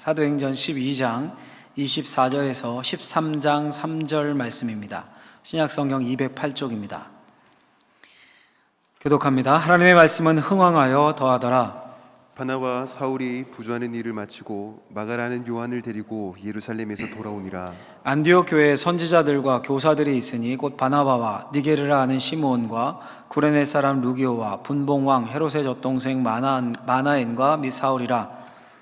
사도행전 12장 24절에서 13장 3절 말씀입니다. 신약성경 208쪽입니다. 교독합니다. 하나님의 말씀은 흥왕하여 더하더라. 바나바와 사울이 부주하는 일을 마치고 마가라는 요한을 데리고 예루살렘에서 돌아오니라. 안디옥 교회에 선지자들과 교사들이 있으니 곧 바나바와 니게르라 하는 시므온과 구레네 사람 루기오와 분봉왕 헤롯의 젖동생 마나엔과 및 사울이라.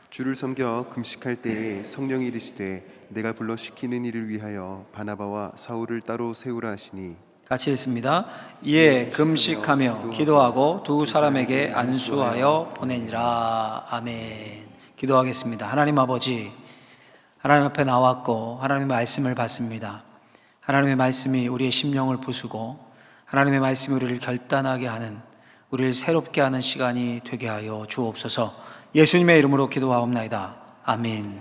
주를 섬겨 금식할 때에 성령이 이르시되 내가 불러 시키는 일을 위하여 바나바와 사울을 따로 세우라 하시니. 같이 읽습니다. 이에 금식하며 기도하고 두 사람에게 안수하여 보내니라. 아멘. 기도하겠습니다. 하나님 아버지, 하나님 앞에 나왔고 하나님의 말씀을 받습니다. 하나님의 말씀이 우리의 심령을 부수고 하나님의 말씀이 우리를 결단하게 하는, 우리를 새롭게 하는 시간이 되게 하여 주옵소서. 예수님의 이름으로 기도하옵나이다. 아멘.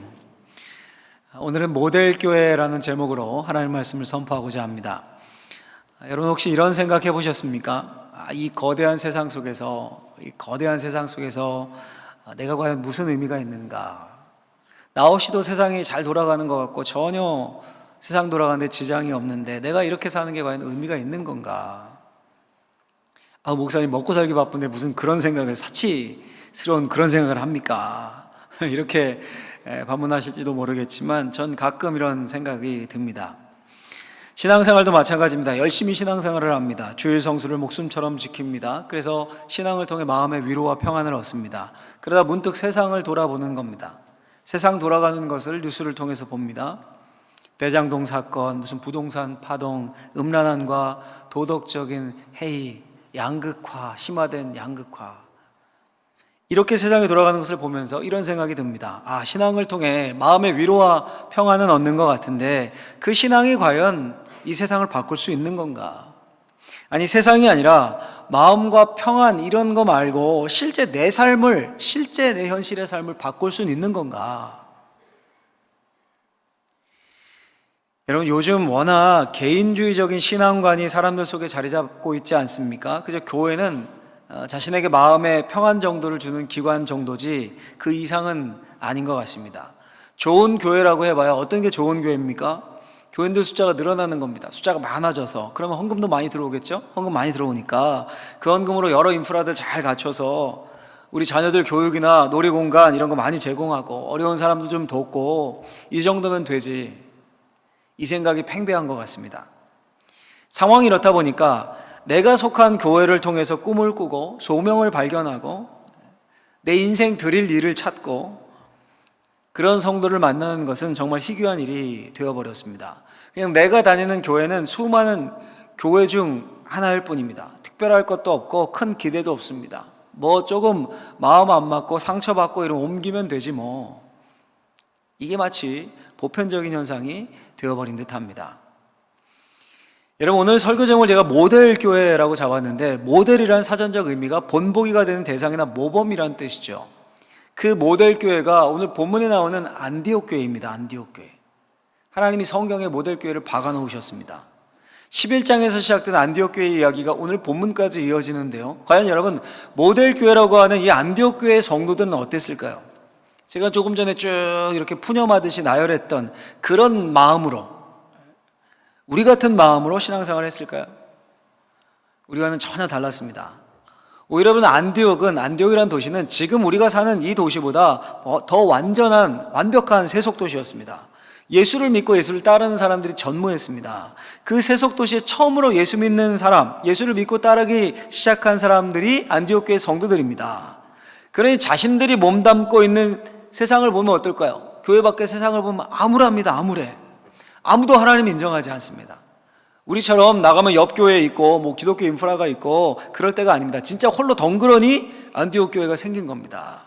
오늘은 모델교회라는 제목으로 하나님의 말씀을 선포하고자 합니다. 여러분 혹시 이런 생각해 보셨습니까? 이 거대한 세상 속에서 내가 과연 무슨 의미가 있는가? 나 없이도 세상이 잘 돌아가는 것 같고 전혀 세상 돌아가는데 지장이 없는데 내가 이렇게 사는 게 과연 의미가 있는 건가? 목사님 먹고 살기 바쁜데 무슨 그런 생각을, 사치스러운 그런 생각을 합니까? 이렇게 반문하실지도 모르겠지만 전 가끔 이런 생각이 듭니다. 신앙생활도 마찬가지입니다. 열심히 신앙생활을 합니다. 주일 성수를 목숨처럼 지킵니다. 그래서 신앙을 통해 마음의 위로와 평안을 얻습니다. 그러다 문득 세상을 돌아보는 겁니다. 세상 돌아가는 것을 뉴스를 통해서 봅니다. 대장동 사건, 무슨 부동산 파동, 음란함과 도덕적인 해이, 양극화, 심화된 양극화, 이렇게 세상이 돌아가는 것을 보면서 이런 생각이 듭니다. 신앙을 통해 마음의 위로와 평안은 얻는 것 같은데 그 신앙이 과연 이 세상을 바꿀 수 있는 건가? 아니, 세상이 아니라 마음과 평안 이런 거 말고 실제 내 현실의 삶을 바꿀 수 있는 건가? 여러분, 요즘 워낙 개인주의적인 신앙관이 사람들 속에 자리 잡고 있지 않습니까? 그저 교회는 자신에게 마음의 평안 정도를 주는 기관 정도지 그 이상은 아닌 것 같습니다. 좋은 교회라고 해봐야 어떤 게 좋은 교회입니까? 교인들 숫자가 늘어나는 겁니다. 숫자가 많아져서. 그러면 헌금도 많이 들어오겠죠? 헌금 많이 들어오니까 그 헌금으로 여러 인프라들 잘 갖춰서 우리 자녀들 교육이나 놀이공간 이런 거 많이 제공하고 어려운 사람도 좀 돕고 이 정도면 되지, 이 생각이 팽배한 것 같습니다. 상황이 이렇다 보니까 내가 속한 교회를 통해서 꿈을 꾸고 소명을 발견하고 내 인생 드릴 일을 찾고 그런 성도를 만나는 것은 정말 희귀한 일이 되어버렸습니다. 그냥 내가 다니는 교회는 수많은 교회 중 하나일 뿐입니다. 특별할 것도 없고 큰 기대도 없습니다. 조금 마음 안 맞고 상처받고 이러면 옮기면 되지 뭐. 이게 마치 보편적인 현상이 되어버린 듯합니다. 여러분, 오늘 설교 제목을 제가 모델교회라고 잡았는데 모델이란 사전적 의미가 본보기가 되는 대상이나 모범이란 뜻이죠. 그 모델교회가 오늘 본문에 나오는 안디옥 교회입니다. 안디옥 교회. 하나님이 성경에 모델교회를 박아놓으셨습니다. 11장에서 시작된 안디옥 교회 이야기가 오늘 본문까지 이어지는데요. 과연 여러분, 모델교회라고 하는 이 안디옥 교회의 성도들은 어땠을까요? 제가 조금 전에 쭉 이렇게 푸념하듯이 나열했던 그런 마음으로, 우리 같은 마음으로 신앙생활을 했을까요? 우리와는 전혀 달랐습니다. 오히려 안디옥이라는 도시는 지금 우리가 사는 이 도시보다 더 완벽한 세속도시였습니다. 예수를 믿고 예수를 따르는 사람들이 전무했습니다. 그 세속도시에 처음으로 예수 믿는 사람, 예수를 믿고 따르기 시작한 사람들이 안디옥 교회 성도들입니다. 그러니 자신들이 몸담고 있는 세상을 보면 어떨까요? 교회 밖의 세상을 보면 암울합니다. 암울해. 아무도 하나님 인정하지 않습니다. 우리처럼 나가면 옆 교회에 있고 기독교 인프라가 있고 그럴 때가 아닙니다. 진짜 홀로 덩그러니 안디옥 교회가 생긴 겁니다.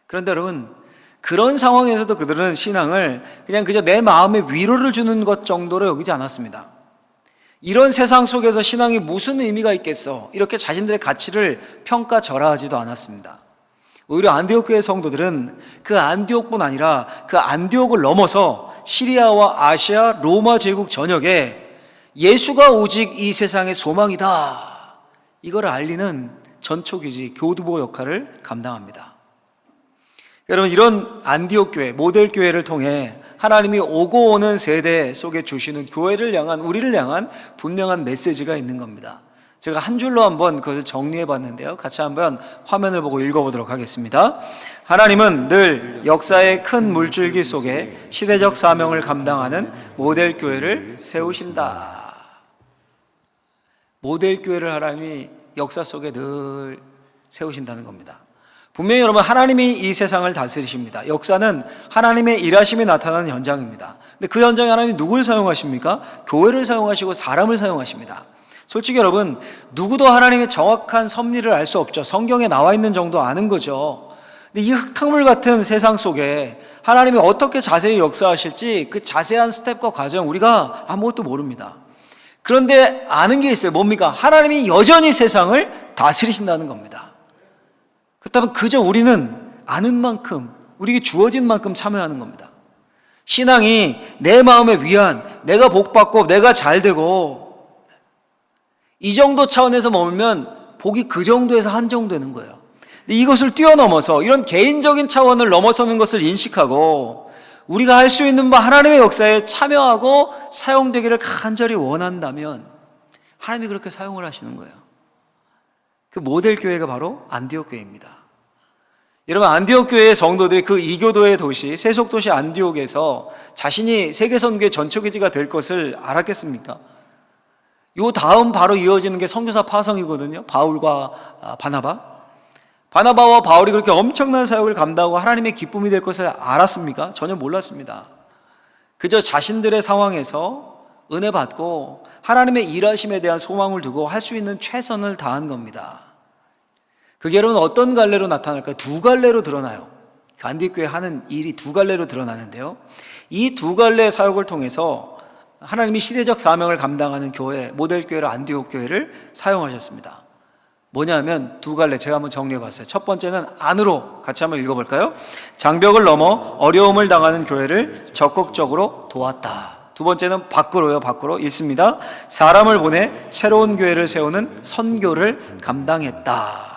그런데 여러분, 그런 상황에서도 그들은 신앙을 그저 내 마음에 위로를 주는 것 정도로 여기지 않았습니다. 이런 세상 속에서 신앙이 무슨 의미가 있겠어, 이렇게 자신들의 가치를 평가절하하지도 않았습니다. 오히려 안디옥 교회 성도들은 그 안디옥뿐 아니라 그 안디옥을 넘어서 시리아와 아시아, 로마 제국 전역에 예수가 오직 이 세상의 소망이다, 이걸 알리는 전초기지, 교두보 역할을 감당합니다. 여러분, 이런 안디옥 교회, 모델 교회를 통해 하나님이 오고 오는 세대 속에 주시는 교회를 향한, 우리를 향한 분명한 메시지가 있는 겁니다. 제가 한 줄로 한번 그것을 정리해 봤는데요. 같이 한번 화면을 보고 읽어보도록 하겠습니다. 하나님은 늘 역사의 큰 물줄기 속에 시대적 사명을 감당하는 모델 교회를 세우신다. 모델 교회를 하나님이 역사 속에 늘 세우신다는 겁니다. 분명히 여러분, 하나님이 이 세상을 다스리십니다. 역사는 하나님의 일하심이 나타나는 현장입니다. 근데 그 현장에 하나님이 누굴 사용하십니까? 교회를 사용하시고 사람을 사용하십니다. 솔직히 여러분, 누구도 하나님의 정확한 섭리를 알 수 없죠. 성경에 나와 있는 정도 아는 거죠. 근데 이 흙탕물 같은 세상 속에 하나님이 어떻게 자세히 역사하실지 그 자세한 스텝과 과정 우리가 아무것도 모릅니다. 그런데 아는 게 있어요. 뭡니까? 하나님이 여전히 세상을 다스리신다는 겁니다. 그렇다면 그저 우리는 아는 만큼, 우리에게 주어진 만큼 참여하는 겁니다. 신앙이 내 마음의 위안, 내가 복받고 내가 잘되고 이 정도 차원에서 머물면 복이 그 정도에서 한정되는 거예요. 근데 이것을 뛰어넘어서 이런 개인적인 차원을 넘어서는 것을 인식하고 우리가 할 수 있는 바 하나님의 역사에 참여하고 사용되기를 간절히 원한다면 하나님이 그렇게 사용을 하시는 거예요. 그 모델 교회가 바로 안디옥 교회입니다. 여러분, 안디옥 교회의 성도들이 그 이교도의 도시, 세속도시 안디옥에서 자신이 세계선교의 전초기지가 될 것을 알았겠습니까? 요 다음 바로 이어지는 게 선교사 파송이거든요. 바울과 바나바와 바울이 그렇게 엄청난 사역을 감당하고 하나님의 기쁨이 될 것을 알았습니까? 전혀 몰랐습니다. 그저 자신들의 상황에서 은혜 받고 하나님의 일하심에 대한 소망을 두고 할 수 있는 최선을 다한 겁니다. 그게 여러분 어떤 갈래로 나타날까요? 두 갈래로 드러나요. 안디옥교회 하는 일이 두 갈래로 드러나는데요. 이 두 갈래의 사역을 통해서 하나님이 시대적 사명을 감당하는 교회, 모델교회로 안디옥 교회를 사용하셨습니다. 뭐냐면 두 갈래, 제가 한번 정리해 봤어요. 첫 번째는 안으로, 같이 한번 읽어볼까요? 장벽을 넘어 어려움을 당하는 교회를 적극적으로 도왔다. 두 번째는 밖으로요. 밖으로 있습니다. 사람을 보내 새로운 교회를 세우는 선교를 감당했다.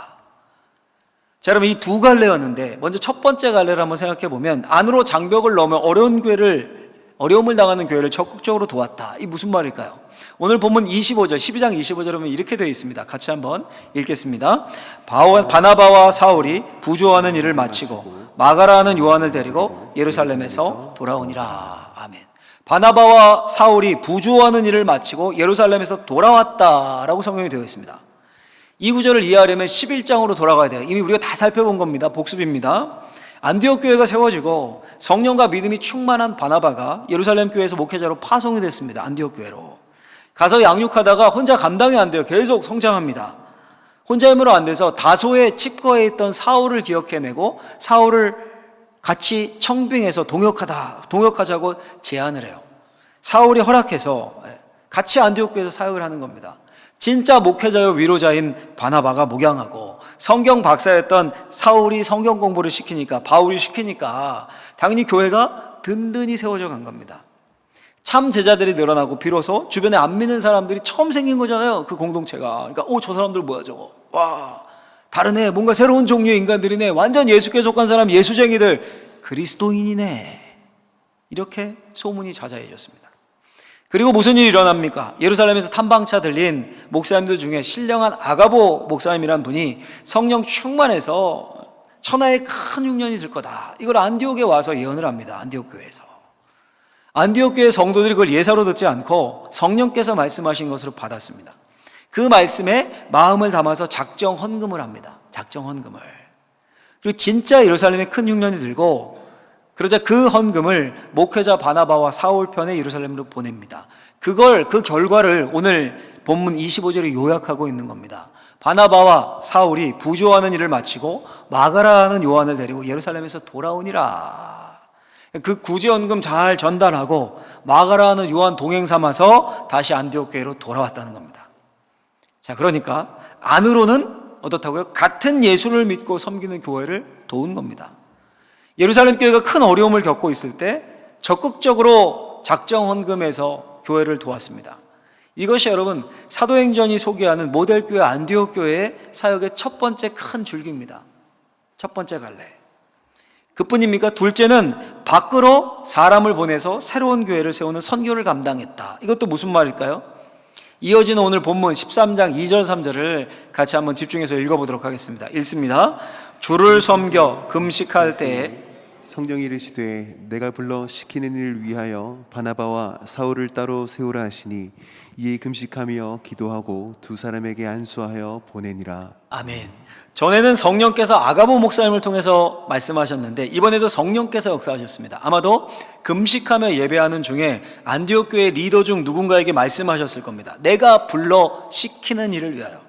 자, 여러분, 이 두 갈래였는데 먼저 첫 번째 갈래를 한번 생각해 보면 안으로 장벽을 넘어 어려움을 당하는 교회를 적극적으로 도왔다. 이 무슨 말일까요? 오늘 본문 25절, 12장 25절에 보면 이렇게 되어 있습니다. 같이 한번 읽겠습니다. 바나바와 사울이 부조하는 일을 마치고 마가라는 요한을 데리고 예루살렘에서 돌아오니라. 아멘. 바나바와 사울이 부조하는 일을 마치고 예루살렘에서 돌아왔다라고 성경이 되어 있습니다. 이 구절을 이해하려면 11장으로 돌아가야 돼요. 이미 우리가 다 살펴본 겁니다. 복습입니다. 안디옥 교회가 세워지고 성령과 믿음이 충만한 바나바가 예루살렘 교회에서 목회자로 파송이 됐습니다. 안디옥 교회로 가서 양육하다가 혼자 감당이 안 돼요. 계속 성장합니다. 혼자 힘으로 안 돼서 다소의 칩거에 있던 사울을 기억해내고 사울을 같이 청빙해서 동역하자고 제안을 해요. 사울이 허락해서 같이 안디옥 교회에서 사역을 하는 겁니다. 진짜 목회자요 위로자인 바나바가 목양하고 성경 박사였던 사울이 성경 공부를 시키니까, 바울이 시키니까 당연히 교회가 든든히 세워져 간 겁니다. 참 제자들이 늘어나고 비로소 주변에 안 믿는 사람들이 처음 생긴 거잖아요. 그 공동체가. 그러니까 저 사람들 뭐야 저거. 와, 다르네. 뭔가 새로운 종류의 인간들이네. 완전 예수께 속한 사람, 예수쟁이들. 그리스도인이네. 이렇게 소문이 자자해졌습니다. 그리고 무슨 일이 일어납니까? 예루살렘에서 탐방차 들린 목사님들 중에 신령한 아가보 목사님이란 분이 성령 충만해서 천하에 큰 흉년이 들 거다. 이걸 안디옥에 와서 예언을 합니다. 안디옥 교회에서. 안디옥 교회 성도들이 그걸 예사로 듣지 않고 성령께서 말씀하신 것으로 받았습니다. 그 말씀에 마음을 담아서 작정 헌금을 합니다. 작정 헌금을. 그리고 진짜 예루살렘에 큰 흉년이 들고 그러자 그 헌금을 목회자 바나바와 사울 편에 예루살렘으로 보냅니다. 그 결과를 오늘 본문 25절에 요약하고 있는 겁니다. 바나바와 사울이 부조하는 일을 마치고 마가라는 요한을 데리고 예루살렘에서 돌아오니라. 그 구제헌금 잘 전달하고 마가라는 요한 동행 삼아서 다시 안디옥 교회로 돌아왔다는 겁니다. 자, 그러니까 안으로는 어떻다고요? 같은 예수를 믿고 섬기는 교회를 도운 겁니다. 예루살렘 교회가 큰 어려움을 겪고 있을 때 적극적으로 작정 헌금해서 교회를 도왔습니다. 이것이 여러분 사도행전이 소개하는 모델교회 안디옥 교회의 사역의 첫 번째 큰 줄기입니다. 첫 번째 갈래. 그뿐입니까? 둘째는 밖으로 사람을 보내서 새로운 교회를 세우는 선교를 감당했다. 이것도 무슨 말일까요? 이어지는 오늘 본문 13장 2절 3절을 같이 한번 집중해서 읽어보도록 하겠습니다. 읽습니다. 주를 섬겨 금식할 때에 성령이 이르시되 내가 불러 시키는 일을 위하여 바나바와 사울을 따로 세우라 하시니 이에 금식하며 기도하고 두 사람에게 안수하여 보내니라. 아멘. 전에는 성령께서 아가보 목사님을 통해서 말씀하셨는데 이번에도 성령께서 역사하셨습니다. 아마도 금식하며 예배하는 중에 안디옥 교회 리더 중 누군가에게 말씀하셨을 겁니다. 내가 불러 시키는 일을 위하여.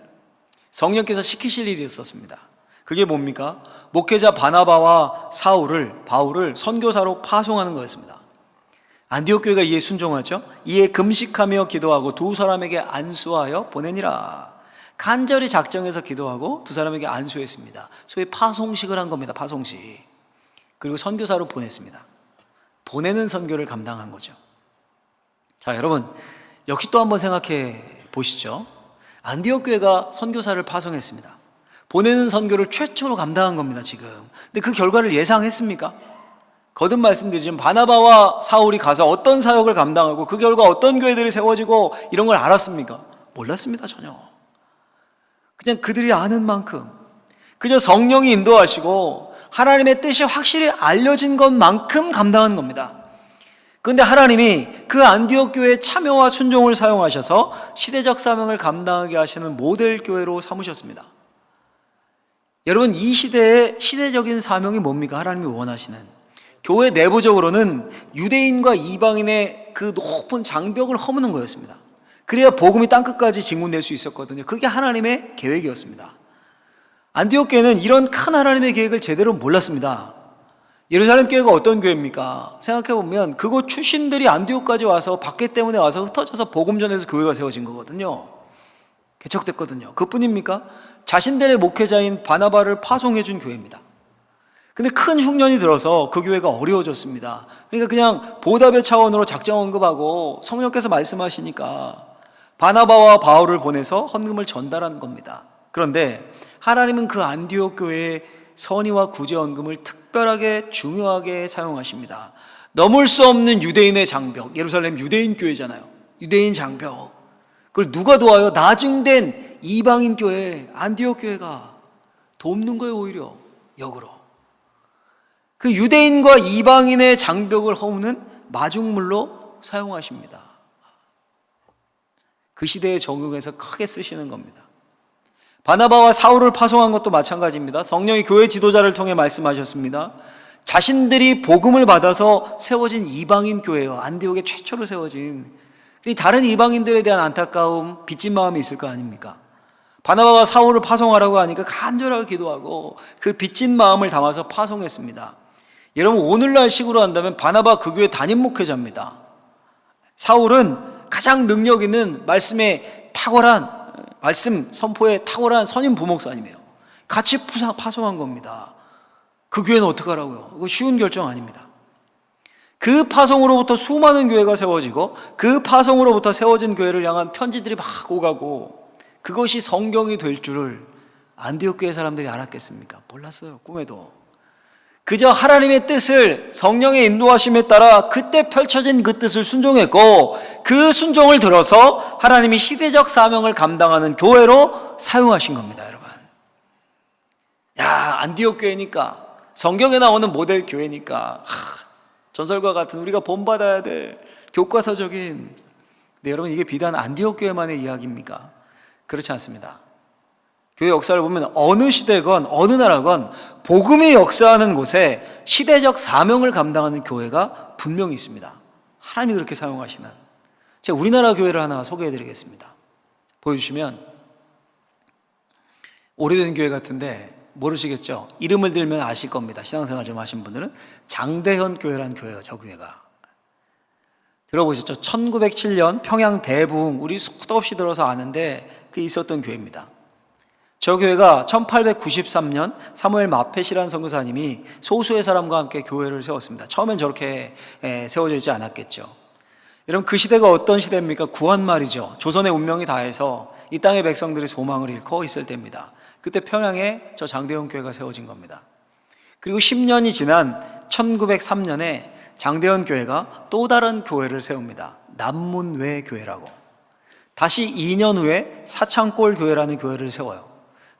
성령께서 시키실 일이 있었습니다. 그게 뭡니까? 목회자 바나바와 바울을 선교사로 파송하는 거였습니다. 안디옥 교회가 이에 순종하죠. 이에 금식하며 기도하고 두 사람에게 안수하여 보내니라. 간절히 작정해서 기도하고 두 사람에게 안수했습니다. 소위 파송식을 한 겁니다. 파송식. 그리고 선교사로 보냈습니다. 보내는 선교를 감당한 거죠. 자, 여러분 역시 또 한번 생각해 보시죠. 안디옥 교회가 선교사를 파송했습니다. 보내는 선교를 최초로 감당한 겁니다. 지금. 근데 그 결과를 예상했습니까? 거듭 말씀드리지만 바나바와 사울이 가서 어떤 사역을 감당하고 그 결과 어떤 교회들이 세워지고 이런 걸 알았습니까? 몰랐습니다. 전혀. 그냥 그들이 아는 만큼 그저 성령이 인도하시고 하나님의 뜻이 확실히 알려진 것만큼 감당한 겁니다. 그런데 하나님이 그 안디옥 교회의 참여와 순종을 사용하셔서 시대적 사명을 감당하게 하시는 모델 교회로 삼으셨습니다. 여러분, 이 시대의 시대적인 사명이 뭡니까? 하나님이 원하시는 교회 내부적으로는 유대인과 이방인의 그 높은 장벽을 허무는 거였습니다. 그래야 복음이 땅끝까지 진군될 수 있었거든요. 그게 하나님의 계획이었습니다. 안디옥 교회는 이런 큰 하나님의 계획을 제대로 몰랐습니다. 예루살렘 교회가 어떤 교회입니까? 생각해보면 그곳 출신들이 안디옥까지 와서 박해 때문에 와서 흩어져서 복음 전해서 교회가 세워진 거거든요. 개척됐거든요. 그뿐입니까? 자신들의 목회자인 바나바를 파송해 준 교회입니다. 근데 큰 흉년이 들어서 그 교회가 어려워졌습니다. 그러니까 그냥 보답의 차원으로 작정 언급하고 성령께서 말씀하시니까 바나바와 바울을 보내서 헌금을 전달한 겁니다. 그런데 하나님은 그 안디옥 교회의 선의와 구제 헌금을 특별하게 중요하게 사용하십니다. 넘을 수 없는 유대인의 장벽, 예루살렘 유대인 교회잖아요. 유대인 장벽. 그걸 누가 도와요? 나중된 이방인 교회, 안디옥 교회가 돕는 거예요. 오히려 역으로. 그 유대인과 이방인의 장벽을 허무는 마중물로 사용하십니다. 그 시대에 적용해서 크게 쓰시는 겁니다. 바나바와 사울을 파송한 것도 마찬가지입니다. 성령이 교회 지도자를 통해 말씀하셨습니다. 자신들이 복음을 받아서 세워진 이방인 교회요. 안디옥에 최초로 세워진. 다른 이방인들에 대한 안타까움, 빚진 마음이 있을 거 아닙니까? 바나바와 사울을 파송하라고 하니까 간절하게 기도하고 그 빚진 마음을 담아서 파송했습니다. 여러분, 오늘날 식으로 한다면 바나바 그 교회 담임 목회자입니다. 사울은 가장 능력 있는 말씀에 탁월한, 말씀 선포에 탁월한 선임 부목사님이에요. 같이 파송한 겁니다. 그 교회는 어떡하라고요? 그거 쉬운 결정 아닙니다. 그 파송으로부터 수많은 교회가 세워지고 그 파송으로부터 세워진 교회를 향한 편지들이 막 오가고 그것이 성경이 될 줄을 안디옥 교회 사람들이 알았겠습니까? 몰랐어요. 꿈에도. 그저 하나님의 뜻을 성령의 인도하심에 따라 그때 펼쳐진 그 뜻을 순종했고 그 순종을 들어서 하나님이 시대적 사명을 감당하는 교회로 사용하신 겁니다. 여러분. 야, 안디옥 교회니까, 성경에 나오는 모델 교회니까, 전설과 같은 우리가 본받아야 될 교과서적인. 근데 여러분, 이게 비단 안디옥 교회만의 이야기입니까? 그렇지 않습니다. 교회 역사를 보면 어느 시대건 어느 나라건 복음이 역사하는 곳에 시대적 사명을 감당하는 교회가 분명히 있습니다. 하나님이 그렇게 사용하시는. 제가 우리나라 교회를 하나 소개해드리겠습니다. 보여주시면, 오래된 교회 같은데 모르시겠죠? 이름을 들면 아실 겁니다. 신앙생활 좀 하신 분들은. 장대현 교회라는 교회예요. 저 교회가. 들어보셨죠? 1907년 평양 대부흥, 우리 수도 없이 들어서 아는데 그 있었던 교회입니다. 저 교회가 1893년 사무엘 마펫이라는 선교사님이 소수의 사람과 함께 교회를 세웠습니다. 처음엔 저렇게 세워져 있지 않았겠죠. 여러분, 그 시대가 어떤 시대입니까? 구한말이죠. 조선의 운명이 다해서 이 땅의 백성들이 소망을 잃고 있을 때입니다. 그때 평양에 저 장대현 교회가 세워진 겁니다. 그리고 10년이 지난 1903년에 장대현 교회가 또 다른 교회를 세웁니다. 남문외 교회라고. 다시 2년 후에 사창골 교회라는 교회를 세워요.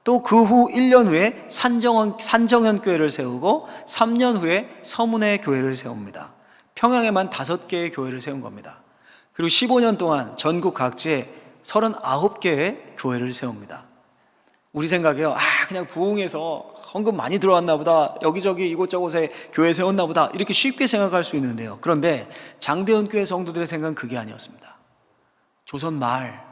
또 그 후 1년 후에 산정현 교회를 세우고 3년 후에 서문회 교회를 세웁니다. 평양에만 5개의 교회를 세운 겁니다. 그리고 15년 동안 전국 각지에 39개의 교회를 세웁니다. 우리 생각에요. 그냥 부흥해서 헌금 많이 들어왔나 보다, 여기저기 이곳저곳에 교회 세웠나 보다, 이렇게 쉽게 생각할 수 있는데요. 그런데 장대현 교회 성도들의 생각은 그게 아니었습니다. 조선 말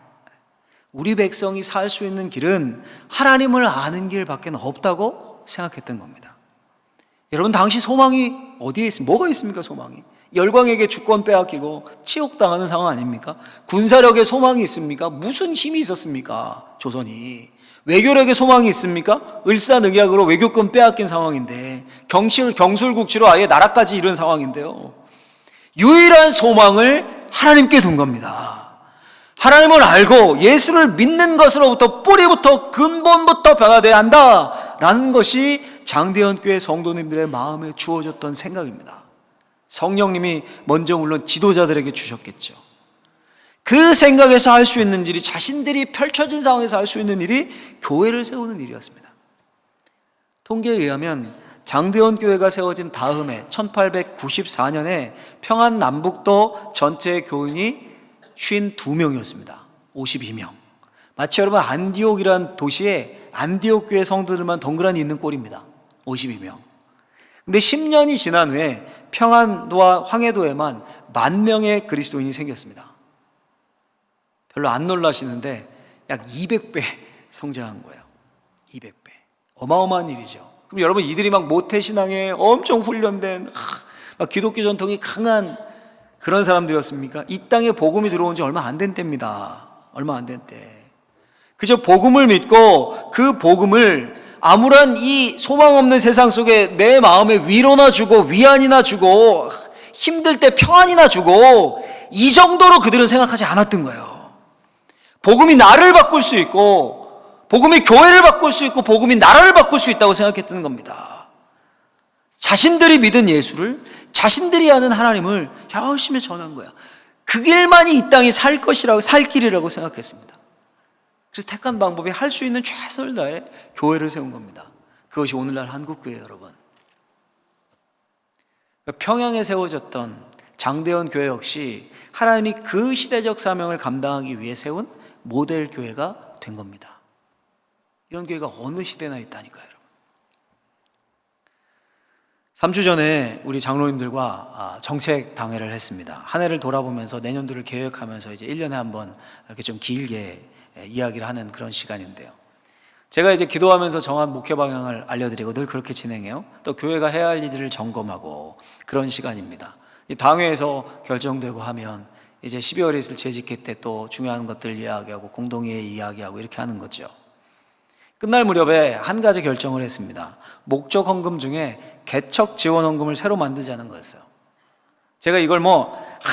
우리 백성이 살 수 있는 길은 하나님을 아는 길밖에 없다고 생각했던 겁니다. 여러분, 당시 소망이 어디에 있습니까? 뭐가 있습니까? 소망이 열광에게 주권 빼앗기고 치욕당하는 상황 아닙니까? 군사력에 소망이 있습니까? 무슨 힘이 있었습니까? 조선이. 외교력에 소망이 있습니까? 을사늑약으로 외교권 빼앗긴 상황인데, 경술국치로 아예 나라까지 이른 상황인데요. 유일한 소망을 하나님께 둔 겁니다. 하나님을 알고 예수를 믿는 것으로부터, 뿌리부터, 근본부터 변화되어야 한다라는 것이 장대현 교회 성도님들의 마음에 주어졌던 생각입니다. 성령님이 먼저 물론 지도자들에게 주셨겠죠. 그 생각에서 할 수 있는 일이, 자신들이 펼쳐진 상황에서 할 수 있는 일이 교회를 세우는 일이었습니다. 통계에 의하면 장대현 교회가 세워진 다음에 1894년에 평안 남북도 전체 교인이 52명이었습니다. 52명. 마치 여러분 안디옥이라는 도시에 안디옥 교회 성도들만 덩그러니 있는 꼴입니다. 52명. 근데 10년이 지난 후에 평안도와 황해도에만 10,000명의 그리스도인이 생겼습니다. 별로 안 놀라시는데 약 200배 성장한 거예요. 200배. 어마어마한 일이죠. 그럼 여러분, 이들이 막 모태신앙에 엄청 훈련된 막 기독교 전통이 강한 그런 사람들이었습니까? 이 땅에 복음이 들어온 지 얼마 안 된 때입니다. 얼마 안 된 때. 그저 복음을 믿고 그 복음을 아무런 이 소망 없는 세상 속에 내 마음에 위로나 주고 위안이나 주고 힘들 때 평안이나 주고, 이 정도로 그들은 생각하지 않았던 거예요. 복음이 나를 바꿀 수 있고, 복음이 교회를 바꿀 수 있고, 복음이 나라를 바꿀 수 있다고 생각했던 겁니다. 자신들이 믿은 예수를, 자신들이 아는 하나님을 열심히 전한 거야. 그 길만이 이 땅이 살 길이라고 생각했습니다. 그래서 택한 방법이 할 수 있는 최선을 다해 교회를 세운 겁니다. 그것이 오늘날 한국교회예요, 여러분. 평양에 세워졌던 장대현 교회 역시 하나님이 그 시대적 사명을 감당하기 위해 세운 모델 교회가 된 겁니다. 이런 교회가 어느 시대나 있다니까요, 여러분. 3주 전에 우리 장로님들과 정책 당회를 했습니다. 한 해를 돌아보면서 내년도를 계획하면서 이제 1년에 한 번 이렇게 좀 길게 이야기를 하는 그런 시간인데요. 제가 이제 기도하면서 정한 목회 방향을 알려드리고 늘 그렇게 진행해요. 또 교회가 해야 할 일들을 점검하고 그런 시간입니다. 이 당회에서 결정되고 하면 이제 12월에 있을 재직회 때 또 중요한 것들 이야기하고 공동회의 이야기하고 이렇게 하는 거죠. 끝날 무렵에 한 가지 결정을 했습니다. 목적 헌금 중에 개척 지원 헌금을 새로 만들자는 거였어요. 제가 이걸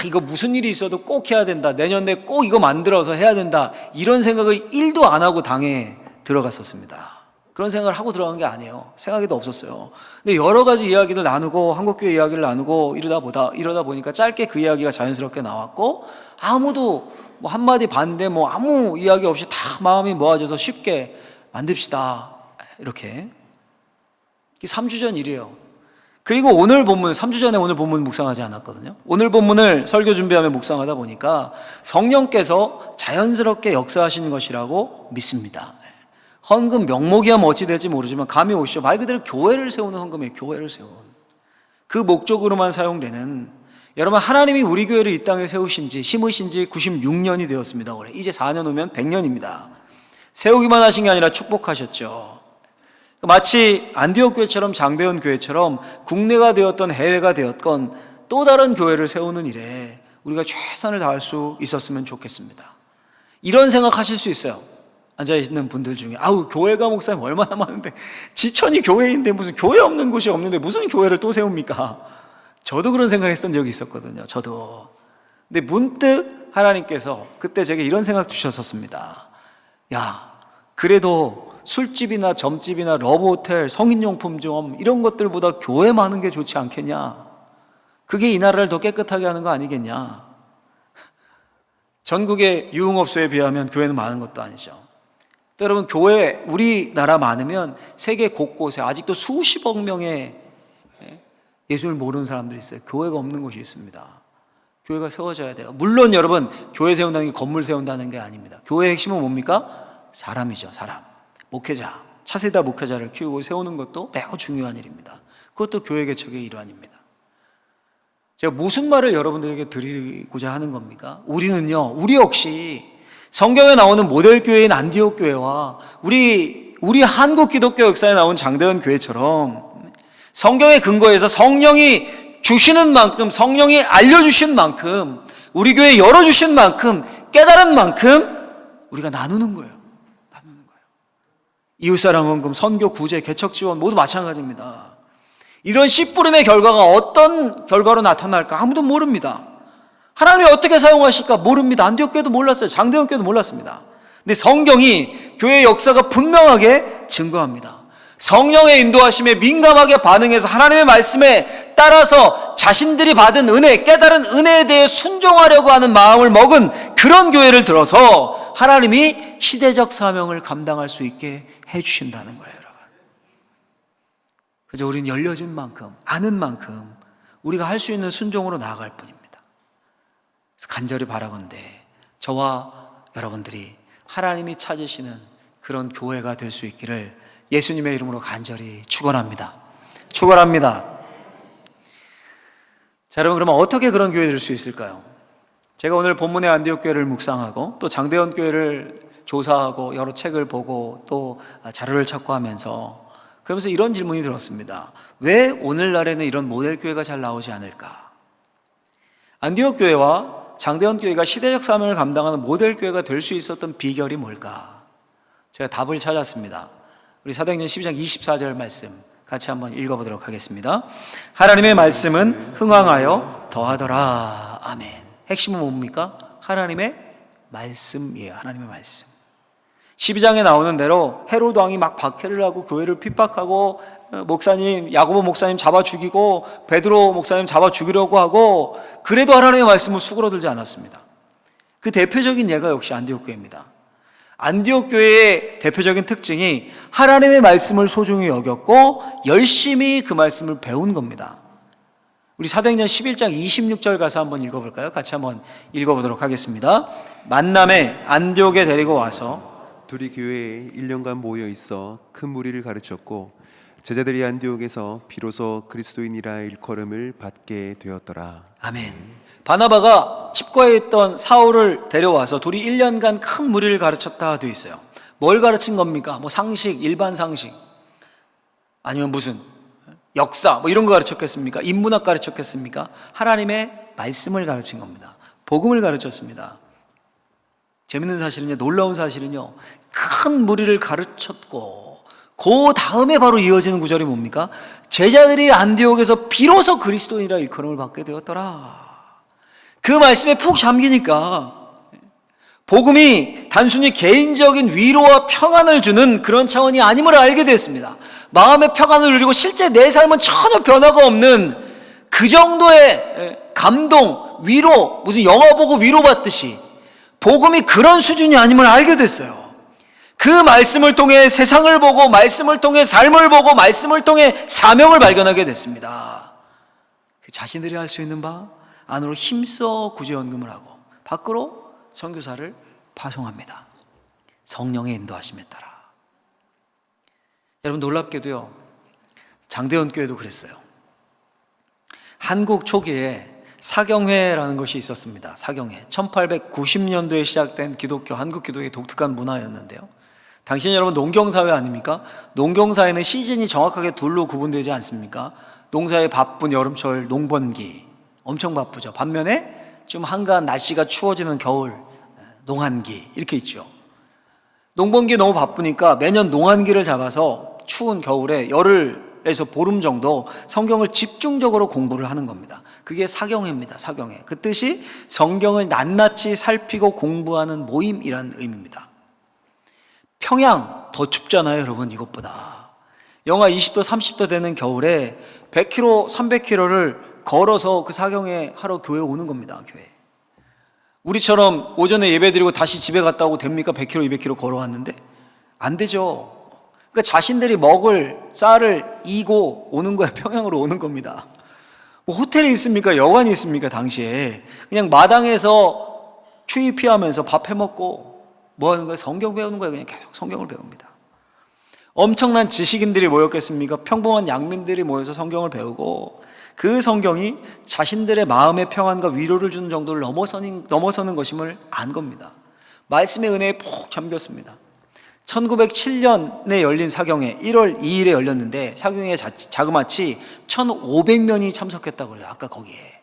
이거 무슨 일이 있어도 꼭 해야 된다, 내년 내에 꼭 이거 만들어서 해야 된다, 이런 생각을 1도 안 하고 당에 들어갔었습니다. 그런 생각을 하고 들어간 게 아니에요. 생각에도 없었어요. 근데 여러 가지 이야기를 나누고 한국교회 이야기를 나누고 이러다 보니까 짧게 그 이야기가 자연스럽게 나왔고, 아무도 한마디 반대 아무 이야기 없이 다 마음이 모아져서 쉽게 만듭시다, 이렇게. 이게 3주 전 일이에요. 그리고 오늘 본문, 3주 전에 오늘 본문 묵상하지 않았거든요. 오늘 본문을 설교 준비하며 묵상하다 보니까 성령께서 자연스럽게 역사하신 것이라고 믿습니다. 헌금 명목이야 어찌 될지 모르지만 감이 오시죠. 말 그대로 교회를 세우는 헌금이에요. 교회를 세우는. 그 목적으로만 사용되는, 여러분, 하나님이 우리 교회를 이 땅에 심으신 지 96년이 되었습니다. 올해. 이제 4년 후면 100년입니다. 세우기만 하신 게 아니라 축복하셨죠. 마치 안디옥 교회처럼 장대현 교회처럼 국내가 되었던 해외가 되었건 또 다른 교회를 세우는 일에 우리가 최선을 다할 수 있었으면 좋겠습니다. 이런 생각하실 수 있어요. 앉아있는 분들 중에 교회가 목사님 얼마나 많은데, 지천이 교회인데 무슨 교회 없는 곳이 없는데 무슨 교회를 또 세웁니까? 저도 그런 생각했던 적이 있었거든요. 저도. 근데 문득 하나님께서 그때 제게 이런 생각 주셨었습니다. 그래도 술집이나 점집이나 러브호텔, 성인용품점 이런 것들보다 교회 많은 게 좋지 않겠냐? 그게 이 나라를 더 깨끗하게 하는 거 아니겠냐? 전국의 유흥업소에 비하면 교회는 많은 것도 아니죠. 또 여러분, 교회 우리나라 많으면 세계 곳곳에 아직도 수십억 명의 예수를 모르는 사람들이 있어요. 교회가 없는 곳이 있습니다. 교회가 세워져야 돼요. 물론 여러분, 교회 세운다는 게 건물 세운다는 게 아닙니다. 교회의 핵심은 뭡니까? 사람이죠. 사람. 목회자, 차세대 목회자를 키우고 세우는 것도 매우 중요한 일입니다. 그것도 교회 개척의 일환입니다. 제가 무슨 말을 여러분들에게 드리고자 하는 겁니까? 우리는요, 우리 역시 성경에 나오는 모델 교회인 안디옥 교회와 우리 한국 기독교 역사에 나온 장대현 교회처럼 성경의 근거에서 성령이 주시는 만큼, 성령이 알려주신 만큼, 우리 교회 열어주신 만큼, 깨달은 만큼 우리가 나누는 거예요. 나누는 거예요. 이웃사랑 헌금, 선교, 구제, 개척 지원 모두 마찬가지입니다. 이런 씨뿌림의 결과가 어떤 결과로 나타날까 아무도 모릅니다. 하나님이 어떻게 사용하실까 모릅니다. 안디옥 교회도 몰랐어요. 장대현 교회도 몰랐습니다. 근데 성경이 교회의 역사가 분명하게 증거합니다. 성령의 인도하심에 민감하게 반응해서 하나님의 말씀에 따라서 자신들이 받은 은혜, 깨달은 은혜에 대해 순종하려고 하는 마음을 먹은 그런 교회를 들어서 하나님이 시대적 사명을 감당할 수 있게 해주신다는 거예요, 여러분. 그저 우리는 열려진 만큼, 아는 만큼 우리가 할 수 있는 순종으로 나아갈 뿐입니다. 그래서 간절히 바라건대 저와 여러분들이 하나님이 찾으시는 그런 교회가 될 수 있기를 예수님의 이름으로 간절히 축원합니다. 축원합니다. 자, 여러분, 그러면 어떻게 그런 교회 될 수 있을까요? 제가 오늘 본문의 안디옥 교회를 묵상하고 또 장대현 교회를 조사하고 여러 책을 보고 또 자료를 찾고 하면서 그러면서 이런 질문이 들었습니다. 왜 오늘날에는 이런 모델 교회가 잘 나오지 않을까? 안디옥 교회와 장대현 교회가 시대적 사명을 감당하는 모델 교회가 될 수 있었던 비결이 뭘까? 제가 답을 찾았습니다. 우리 사도행전 12장 24절 말씀 같이 한번 읽어보도록 하겠습니다. 하나님의 말씀은 흥왕하여 더하더라. 아멘. 핵심은 뭡니까? 하나님의 말씀이에요. 하나님의 말씀. 12장에 나오는 대로 헤로드 왕이 막 박해를 하고 교회를 핍박하고 목사님, 야고보 목사님 잡아 죽이고 베드로 목사님 잡아 죽이려고 하고 그래도 하나님의 말씀은 수그러들지 않았습니다. 그 대표적인 예가 역시 안디옥 교회입니다. 안디옥 교회의 대표적인 특징이 하나님의 말씀을 소중히 여겼고 열심히 그 말씀을 배운 겁니다. 우리 사도행전 11장 26절 가서 한번 읽어볼까요? 같이 한번 읽어보도록 하겠습니다. 만남에 안디옥에 데리고 와서 둘이 교회에 1년간 모여 있어 큰 무리를 가르쳤고 제자들이 안디옥에서 비로소 그리스도인이라 일컬음을 받게 되었더라. 아멘. 바나바가 칩과에 있던 사울을 데려와서 둘이 1년간 큰 무리를 가르쳤다 되어 있어요. 뭘 가르친 겁니까? 뭐 상식, 일반 상식 아니면 무슨 역사 뭐 이런 거 가르쳤겠습니까? 인문학 가르쳤겠습니까? 하나님의 말씀을 가르친 겁니다. 복음을 가르쳤습니다. 재밌는 사실은요, 놀라운 사실은요, 큰 무리를 가르쳤고 그 다음에 바로 이어지는 구절이 뭡니까? 제자들이 안디옥에서 비로소 그리스도인이라 일컬음을 받게 되었더라. 그 말씀에 푹 잠기니까 복음이 단순히 개인적인 위로와 평안을 주는 그런 차원이 아님을 알게 됐습니다. 마음의 평안을 누리고 실제 내 삶은 전혀 변화가 없는 그 정도의 감동, 위로, 무슨 영화 보고 위로받듯이 복음이 그런 수준이 아님을 알게 됐어요. 그 말씀을 통해 세상을 보고 말씀을 통해 삶을 보고 말씀을 통해 사명을 발견하게 됐습니다. 그 자신들이 할 수 있는 바 안으로 힘써 구제연금을 하고 밖으로 선교사를 파송합니다. 성령의 인도하심에 따라. 여러분, 놀랍게도요, 장대현 교회도 그랬어요. 한국 초기에 사경회라는 것이 있었습니다. 사경회. 1890년도에 시작된 기독교, 한국 기독교의 독특한 문화였는데요. 당신 여러분 농경사회 아닙니까? 농경사회는 시즌이 정확하게 둘로 구분되지 않습니까? 농사의 바쁜 여름철 농번기 엄청 바쁘죠. 반면에 좀 한가한 날씨가 추워지는 겨울 농한기 이렇게 있죠. 농번기 너무 바쁘니까 매년 농한기를 잡아서 추운 겨울에 열흘에서 보름 정도 성경을 집중적으로 공부를 하는 겁니다. 그게 사경회입니다. 사경회. 그 뜻이 성경을 낱낱이 살피고 공부하는 모임이라는 의미입니다. 평양 더 춥잖아요, 여러분. 이것보다 영하 20도 30도 되는 겨울에 100km 300km를 걸어서 그 사경에 하러 교회 오는 겁니다. 교회. 우리처럼 오전에 예배드리고 다시 집에 갔다 오고 됩니까? 100km 200km 걸어왔는데 안 되죠. 그러니까 자신들이 먹을 쌀을 이고 오는 거야. 평양으로 오는 겁니다. 뭐 호텔에 있습니까? 여관이 있습니까? 당시에 그냥 마당에서 추위 피하면서 밥 해먹고 뭐 하는 거예요? 성경 배우는 거예요. 그냥 계속 성경을 배웁니다. 엄청난 지식인들이 모였겠습니까? 평범한 양민들이 모여서 성경을 배우고 그 성경이 자신들의 마음의 평안과 위로를 주는 정도를 넘어서는 것임을 안 겁니다. 말씀의 은혜에 푹 잠겼습니다. 1907년에 열린 사경회 1월 2일에 열렸는데 사경회 자그마치 1,500명이 참석했다고 그래요. 아까 거기에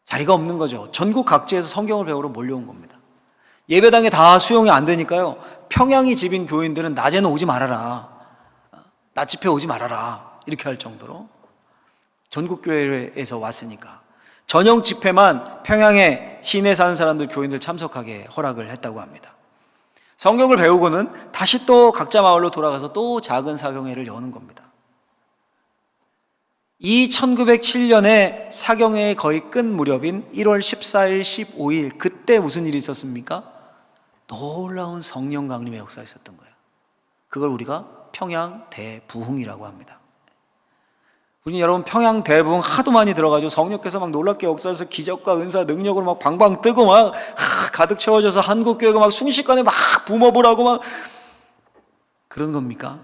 자리가 없는 거죠. 전국 각지에서 성경을 배우러 몰려온 겁니다. 예배당에 다 수용이 안 되니까요, 평양이 집인 교인들은 낮에는 오지 말아라, 낮 집회 오지 말아라 이렇게 할 정도로 전국 교회에서 왔으니까 전용 집회만 평양에 시내 사는 사람들 교인들 참석하게 허락을 했다고 합니다. 성경을 배우고는 다시 또 각자 마을로 돌아가서 또 작은 사경회를 여는 겁니다. 이 1907년에 사경회의 거의 끝 무렵인 1월 14일, 15일 그때 무슨 일이 있었습니까? 놀라운 성령 강림의 역사가 있었던 거예요. 그걸 우리가 평양 대부흥이라고 합니다. 우리 여러분 평양 대부흥 하도 많이 들어가지고 성령께서 막 놀랍게 역사해서 기적과 은사 능력으로 막 방방 뜨고 막 가득 채워져서 한국교회가 막 순식간에 막 붐업을 하고 막 그런 겁니까?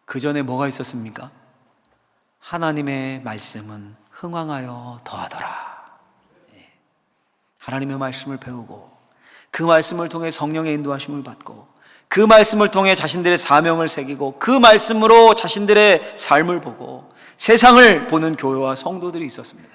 그 전에 뭐가 있었습니까? 하나님의 말씀은 흥왕하여 더하더라. 하나님의 말씀을 배우고 그 말씀을 통해 성령의 인도하심을 받고 그 말씀을 통해 자신들의 사명을 새기고 그 말씀으로 자신들의 삶을 보고 세상을 보는 교회와 성도들이 있었습니다.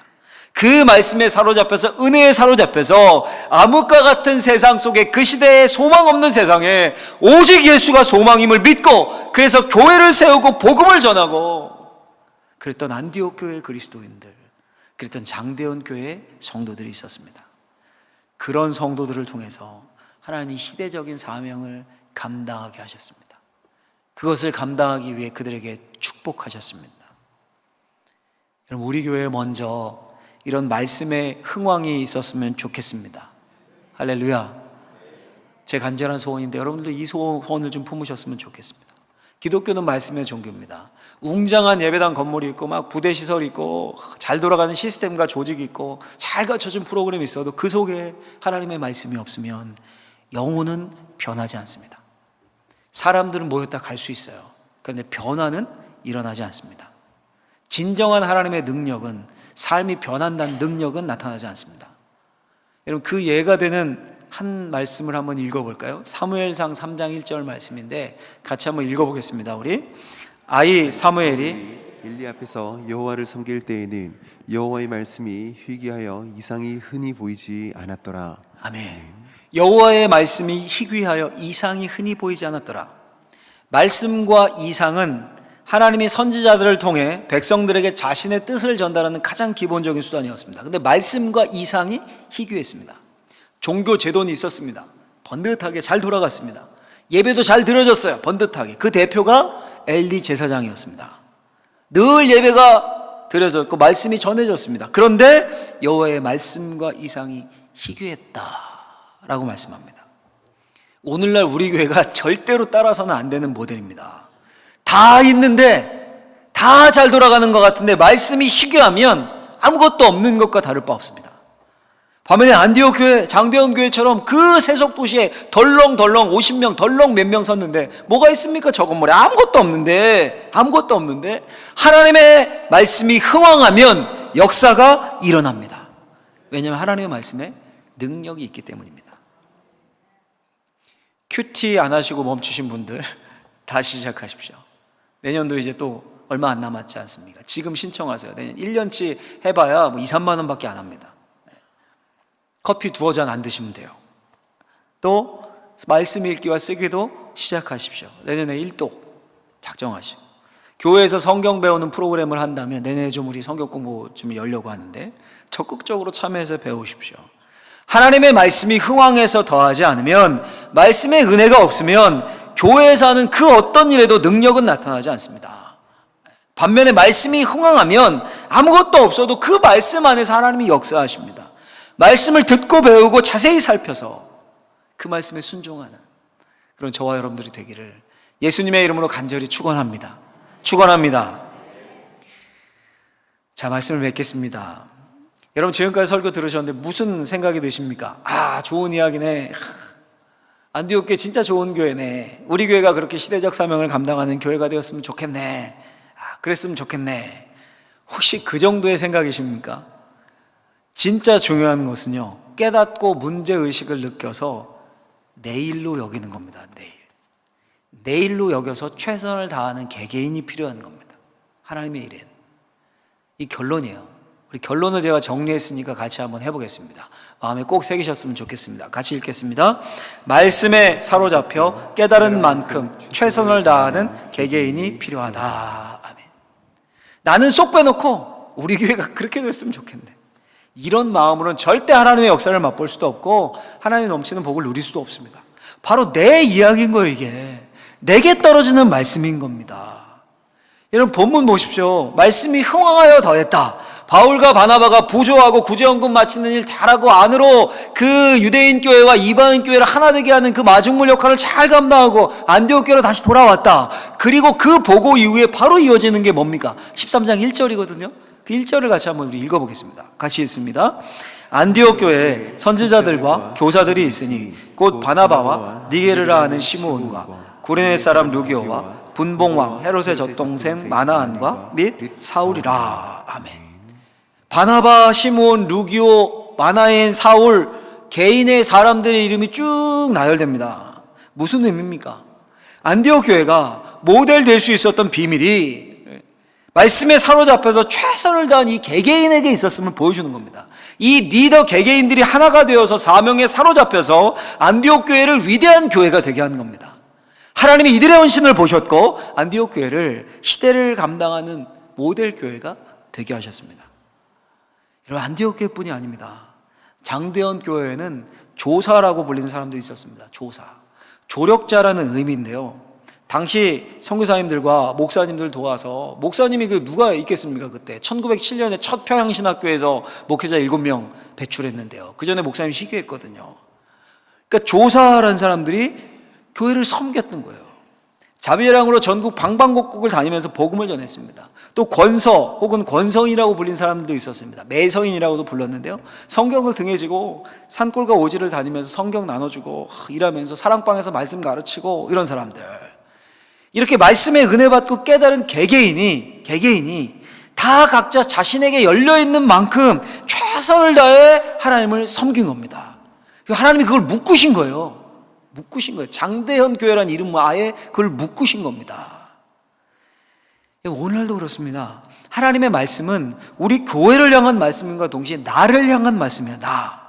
그 말씀에 사로잡혀서 은혜에 사로잡혀서 암흑과 같은 세상 속에 그 시대에 소망 없는 세상에 오직 예수가 소망임을 믿고 그래서 교회를 세우고 복음을 전하고 그랬던 안디옥 교회 그리스도인들, 그랬던 장대원 교회의 성도들이 있었습니다. 그런 성도들을 통해서 하나님이 시대적인 사명을 감당하게 하셨습니다. 그것을 감당하기 위해 그들에게 축복하셨습니다. 여러분, 우리 교회에 먼저 이런 말씀의 흥왕이 있었으면 좋겠습니다. 할렐루야. 제 간절한 소원인데 여러분도 이 소원을 좀 품으셨으면 좋겠습니다. 기독교는 말씀의 종교입니다. 웅장한 예배당 건물이 있고 막 부대 시설이 있고 잘 돌아가는 시스템과 조직이 있고 잘 갖춰진 프로그램이 있어도 그 속에 하나님의 말씀이 없으면 영혼은 변하지 않습니다. 사람들은 모였다 갈 수 있어요. 그런데 변화는 일어나지 않습니다. 진정한 하나님의 능력은, 삶이 변한다는 능력은 나타나지 않습니다. 여러분, 그 예가 되는 한 말씀을 한번 읽어볼까요? 사무엘상 3장 1절 말씀인데 같이 한번 읽어보겠습니다. 우리 아이 사무엘이 엘리 앞에서 여호와를 섬길 때에는 여호와의 말씀이 희귀하여 이상이 흔히 보이지 않았더라. 아멘. 여호와의 말씀이 희귀하여 이상이 흔히 보이지 않았더라. 말씀과 이상은 하나님이 선지자들을 통해 백성들에게 자신의 뜻을 전달하는 가장 기본적인 수단이었습니다. 그런데 말씀과 이상이 희귀했습니다. 종교 제도는 있었습니다. 번듯하게 잘 돌아갔습니다. 예배도 잘 드려졌어요. 번듯하게. 그 대표가 엘리 제사장이었습니다. 늘 예배가 드려졌고 말씀이 전해졌습니다. 그런데 여호와의 말씀과 이상이 희귀했다라고 말씀합니다. 오늘날 우리 교회가 절대로 따라서는 안 되는 모델입니다. 다 있는데 다 잘 돌아가는 것 같은데 말씀이 희귀하면 아무것도 없는 것과 다를 바 없습니다. 반면에 안디옥 교회, 장대원 교회처럼 그 세속 도시에 덜렁덜렁 50명, 덜렁 몇 명 섰는데 뭐가 있습니까? 저 건물에 아무것도 없는데 하나님의 말씀이 흥왕하면 역사가 일어납니다. 왜냐하면 하나님의 말씀에 능력이 있기 때문입니다. 큐티 안 하시고 멈추신 분들 다시 시작하십시오. 내년도 이제 또 얼마 안 남았지 않습니까? 지금 신청하세요. 내년 1년치 해봐야 뭐 2, 3만 원밖에 안 합니다. 커피 2잔 안 드시면 돼요. 또 말씀 읽기와 쓰기도 시작하십시오. 내년에 1독 작정하시고 교회에서 성경 배우는 프로그램을 한다면 내년에 좀 우리 성경 공부 좀 열려고 하는데 적극적으로 참여해서 배우십시오. 하나님의 말씀이 흥왕해서 더하지 않으면, 말씀의 은혜가 없으면 교회에서 하는 그 어떤 일에도 능력은 나타나지 않습니다. 반면에 말씀이 흥왕하면 아무것도 없어도 그 말씀 안에서 하나님이 역사하십니다. 말씀을 듣고 배우고 자세히 살펴서 그 말씀에 순종하는 그런 저와 여러분들이 되기를 예수님의 이름으로 간절히 축원합니다. 축원합니다. 자, 말씀을 맺겠습니다. 여러분, 지금까지 설교 들으셨는데 무슨 생각이 드십니까? 좋은 이야기네. 안디옥 교회 진짜 좋은 교회네. 우리 교회가 그렇게 시대적 사명을 감당하는 교회가 되었으면 좋겠네. 그랬으면 좋겠네. 혹시 그 정도의 생각이십니까? 진짜 중요한 것은요, 깨닫고 문제의식을 느껴서 내일로 여기는 겁니다. 내일로 여겨서 최선을 다하는 개개인이 필요한 겁니다. 하나님의 일엔. 이 결론이에요. 우리 결론을 제가 정리했으니까 같이 한번 해보겠습니다. 마음에 꼭 새기셨으면 좋겠습니다. 같이 읽겠습니다. 말씀에 사로잡혀 깨달은 만큼 최선을 다하는 개개인이 필요하다. 아멘. 나는 쏙 빼놓고 우리 교회가 그렇게 됐으면 좋겠네. 이런 마음으로는 절대 하나님의 역사를 맛볼 수도 없고 하나님의 넘치는 복을 누릴 수도 없습니다. 바로 내 이야기인 거예요. 이게 내게 떨어지는 말씀인 겁니다. 여러분, 본문 보십시오. 말씀이 흥황하여 더했다. 바울과 바나바가 부조하고 구제연금 마치는 일 잘하고 안으로 그 유대인 교회와 이방인 교회를 하나 되게 하는 그 마중물 역할을 잘 감당하고 안디옥 교회로 다시 돌아왔다. 그리고 그 보고 이후에 바로 이어지는 게 뭡니까? 13장 1절이거든요. 그 1절을 같이 한번 우리 읽어보겠습니다. 같이 읽습니다. 안디옥 교회에 선지자들과 교사들이 있으니 곧 바나바와 니게르라 하는 시므온과 구레네 사람 루기오와 분봉왕 헤롯의 젖동생 마나안과 및 사울이라. 아멘. 바나바, 시므온, 루기오, 마나엔, 사울, 개인의 사람들의 이름이 쭉 나열됩니다. 무슨 의미입니까? 안디옥 교회가 모델 될 수 있었던 비밀이 말씀에 사로잡혀서 최선을 다한 이 개개인에게 있었음을 보여주는 겁니다. 이 리더 개개인들이 하나가 되어서 사명에 사로잡혀서 안디옥 교회를 위대한 교회가 되게 하는 겁니다. 하나님이 이들의 헌신을 보셨고 안디옥 교회를 시대를 감당하는 모델 교회가 되게 하셨습니다. 여러분, 안디옥 교회뿐이 아닙니다. 장대현 교회에는 조사라고 불리는 사람들이 있었습니다. 조사, 조력자라는 의미인데요, 당시 선교사님들과 목사님들 도와서, 목사님이 누가 있겠습니까? 그때 1907년에 첫 평양신학교에서 목회자 7명 배출했는데요, 그 전에 목사님이 시기했거든요. 그러니까 조사라는 사람들이 교회를 섬겼던 거예요. 자비제랑으로 전국 방방곡곡을 다니면서 복음을 전했습니다. 또 권서 혹은 권성이라고 불린 사람들도 있었습니다. 매서인이라고도 불렀는데요, 성경을 등에 지고 산골과 오지를 다니면서 성경 나눠주고 일하면서 사랑방에서 말씀 가르치고 이런 사람들, 이렇게 말씀에 은혜 받고 깨달은 개개인이 다 각자 자신에게 열려있는 만큼 최선을 다해 하나님을 섬긴 겁니다. 하나님이 그걸 묶으신 거예요. 장대현 교회라는 이름 아예 그걸 묶으신 겁니다. 오늘도 그렇습니다. 하나님의 말씀은 우리 교회를 향한 말씀인과 동시에 나를 향한 말씀이야. 나.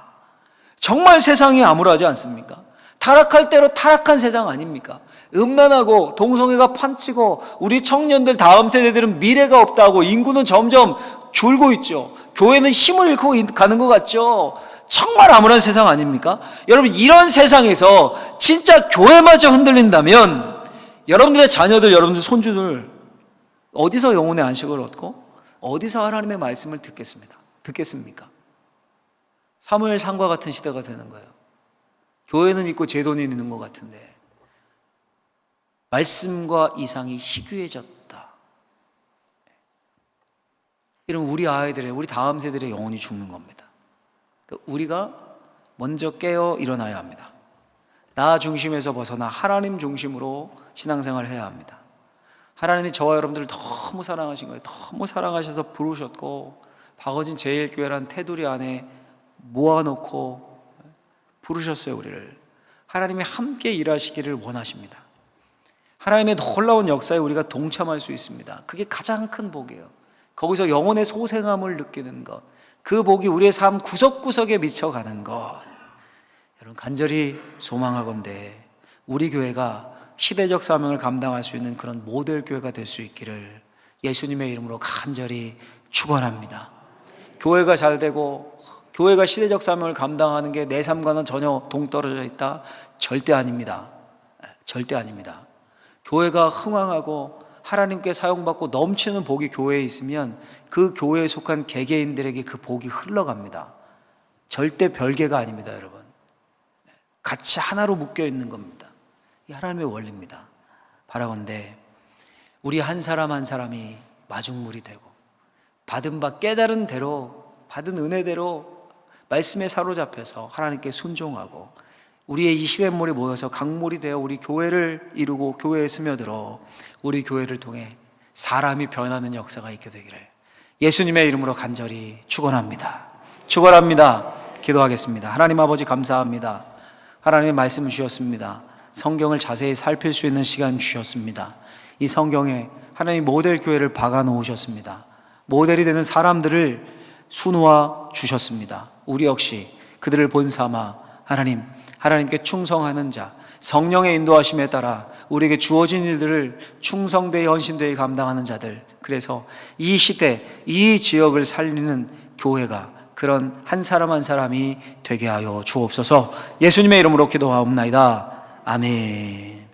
정말 세상이 암울하지 않습니까? 타락할 대로 타락한 세상 아닙니까? 음란하고 동성애가 판치고 우리 청년들 다음 세대들은 미래가 없다고 인구는 점점 줄고 있죠. 교회는 힘을 잃고 가는 것 같죠. 정말 암울한 세상 아닙니까? 여러분, 이런 세상에서 진짜 교회마저 흔들린다면 여러분들의 자녀들, 여러분들 손주들 어디서 영혼의 안식을 얻고 어디서 하나님의 말씀을 듣겠습니까? 사무엘상과 같은 시대가 되는 거예요. 교회는 있고 제 돈이 있는 것 같은데 말씀과 이상이 희귀해졌다. 이러면 우리 아이들의, 우리 다음 세대의 영혼이 죽는 겁니다. 그러니까 우리가 먼저 깨어 일어나야 합니다. 나 중심에서 벗어나 하나님 중심으로 신앙생활을 해야 합니다. 하나님이 저와 여러분들을 너무 사랑하신 거예요. 너무 사랑하셔서 부르셨고 박어진 제일교회라는 테두리 안에 모아놓고 부르셨어요. 우리를. 하나님이 함께 일하시기를 원하십니다. 하나님의 놀라운 역사에 우리가 동참할 수 있습니다. 그게 가장 큰 복이에요. 거기서 영혼의 소생함을 느끼는 것, 그 복이 우리의 삶 구석구석에 미쳐가는 것, 여러분 간절히 소망하건대 우리 교회가 시대적 사명을 감당할 수 있는 그런 모델 교회가 될 수 있기를 예수님의 이름으로 간절히 축원합니다. 교회가 잘 되고 교회가 시대적 사명을 감당하는 게 내 삶과는 전혀 동떨어져 있다? 절대 아닙니다. 절대 아닙니다. 교회가 흥왕하고 하나님께 사용받고 넘치는 복이 교회에 있으면 그 교회에 속한 개개인들에게 그 복이 흘러갑니다. 절대 별개가 아닙니다, 여러분. 같이 하나로 묶여 있는 겁니다. 이 하나님의 원리입니다. 바라건대 우리 한 사람 한 사람이 마중물이 되고 받은 바 깨달은 대로, 받은 은혜대로 말씀에 사로잡혀서 하나님께 순종하고 우리의 이 시냇물이 모여서 강물이 되어 우리 교회를 이루고 교회에 스며들어 우리 교회를 통해 사람이 변하는 역사가 있게 되기를 예수님의 이름으로 간절히 축원합니다. 축원합니다. 기도하겠습니다. 하나님 아버지 감사합니다. 하나님의 말씀을 주셨습니다. 성경을 자세히 살필 수 있는 시간 주셨습니다. 이 성경에 하나님 모델 교회를 박아 놓으셨습니다. 모델이 되는 사람들을 수놓아 주셨습니다. 우리 역시 그들을 본삼아 하나님께 충성하는 자, 성령의 인도하심에 따라 우리에게 주어진 일들을 충성되이 헌신되이 감당하는 자들, 그래서 이 시대, 이 지역을 살리는 교회가 그런 한 사람 한 사람이 되게 하여 주옵소서. 예수님의 이름으로 기도하옵나이다. 아멘.